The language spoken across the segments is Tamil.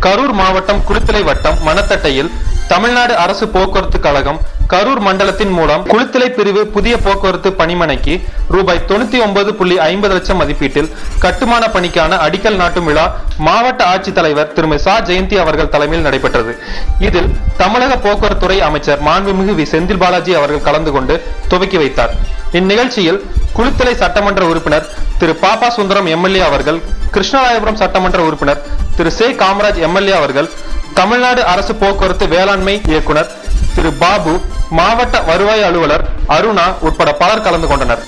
கரூர் மாவட்டம் குளித்தலை வட்டம் மணத்தட்டையில் தமிழ்நாடு அரசு போக்குவரத்து கழகம் கரூர் மண்டலத்தின் மூலம் குளித்தலை பிரிவு புதிய போக்குவரத்து பணிமனைக்கு ரூபாய் 99.50 லட்சம் மதிப்பீட்டில் கட்டுமான பணிக்கான அடிக்கல் நாட்டும் விழா மாவட்ட ஆட்சித்தலைவர் திருமதி சா ஜெயந்தி அவர்கள் தலைமையில் நடைபெற்றது. இதில் தமிழக போக்குவரத்துறை அமைச்சர் மாண்புமிகு வி செந்தில் பாலாஜி அவர்கள் கலந்து கொண்டு துவக்கி வைத்தார். இந்நிகழ்ச்சியில் குளித்தலை சட்டமன்ற உறுப்பினர் திரு பாப்பா சுந்தரம் எம்எல்ஏ அவர்கள், கிருஷ்ணராயபுரம் சட்டமன்ற உறுப்பினர் திரு சே காமராஜ் எம்எல்ஏ அவர்கள், தமிழ்நாடு அரசு போக்குவரத்து வேளாண்மை இயக்குனர் திரு பாபு, மாவட்ட வருவாய் அலுவலர் அருணா உட்பட பலர் கலந்து கொண்டனர்.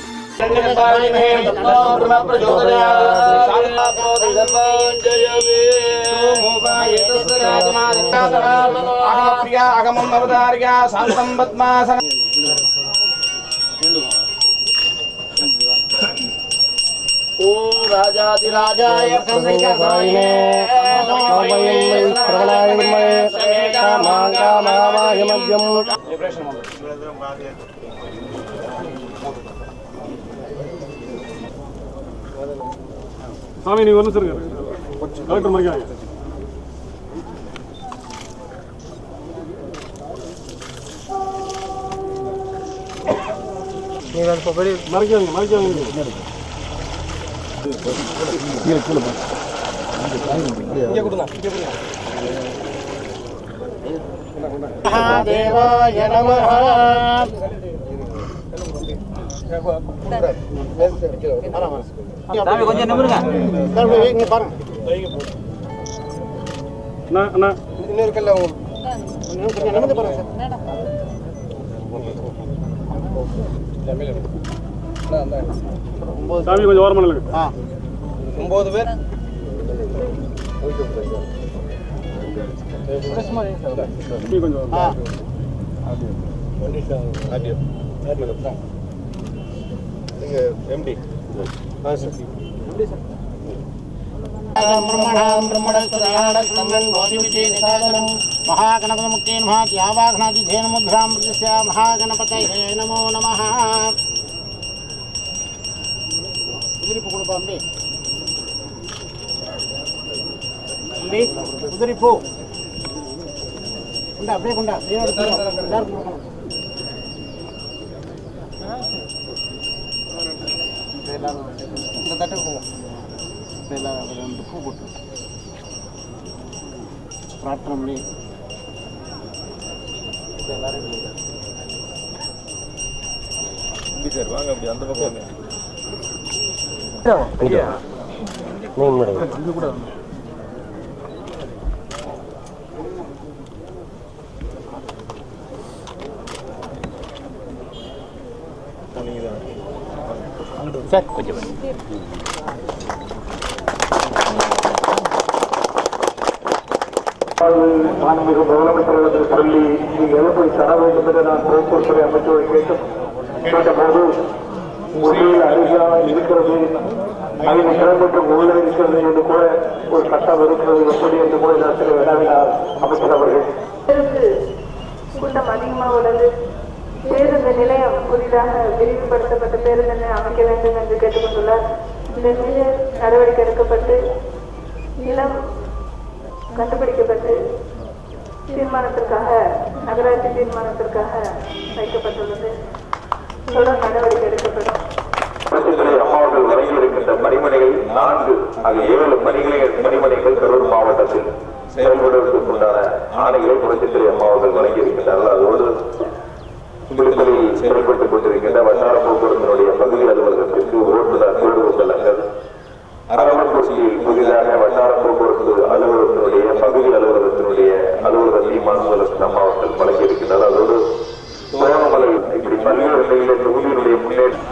ஓம் ராஜாதிராஜாய கந்தசாயினே சாமி நீ ஒன்று சொல்லுங்க கலெக்டர் மறைக்காங்க. மறைக்காங்க மகாதேவாய நமஹ. கொஞ்சம் நிமிருங்க பாருங்க. இன்னொரு கல்ல கொஞ்சம் நிமிர்ந்து பாருங்க சாமி கொஞ்சம் ஓரமான 9 பேர் மகாகணபதமுக்தேன் மகாத்யாவாகணாதிதேனமுத்ராமிருத்யா மகாகணபதயே நமோ நமः. உதிரிப்பு கொடுப்பா தம்பி, தம்பி உதிரிப்பு கொண்டா, அப்படியே கொண்டா, எல்லாரும் கொடுக்கணும். இந்த தட்டு கொடுங்க, எல்லாரும் பூ போட்டு பிரார்த்தனை பண்ணி எல்லாரும் சார் வாங்க. அப்படி அந்த பக்கம் கூட சார் கொஞ்சம் மாண்புமிகு முதலமைச்சர் சொல்லி நீங்கள் எதை தர வேண்டும் என்று நான் போக்குவரத்துறை அமைச்சரை கேட்டபோது உண்மையில் அருகாக இருக்கிறது, அதில் சிறப்பு உள்ள இருக்கிறது என்று கூட ஒரு கட்டம் இருக்கிறது எப்படி என்று கூட நான் சில வினாவினார் அமைச்சர் அவர்கள். கூட்டம் அதிகமாக உள்ளது. பேருந்து நிலையம் புதிதாக விரிவுபடுத்தப்பட்ட பேருந்து நிலையம் அமைக்க வேண்டும் என்று கேட்டுக்கொண்டுள்ளார். இந்த நடவடிக்கை எடுக்கப்பட்டு நிலம் கண்டுபிடிக்கப்பட்டு தீர்மானத்திற்காக நகராட்சி தீர்மானத்திற்காக வைக்கப்பட்டுள்ளது. தொடர் நடவடிக்கை எடுக்கப்படும். அம்மாவர்கள் வழங்கி இருக்கின்ற பணிமனைகள் 4 பணிமனைகள் கரூர் மாவட்டத்தில் செயல்படுவதற்குண்டான ஆணைகளை புரட்சித்துறை அம்மாவர்கள் வழங்கி இருக்கின்றார்கள். அதோடு குளித்தலில் செயல்பட்டுக் கொண்டிருக்கின்ற வட்டார போக்குவரத்தினுடைய பகுதி அலுவலகத்திற்கு ஓட்டுநர் தேர்வுகள் அரவக்குறிச்சியில் புதிதாக வட்டார போக்குவரத்து அலுவலகத்தினுடைய பகுதி அலுவலகத்தினுடைய அலுவலகத்தை மாநில அம்மாவர்கள் வழங்கி இருக்கின்றனர். அதோடு சோழமலை இப்படி பல்வேறு நிலையிலே தொகுதியினுடைய முன்னேற்றம்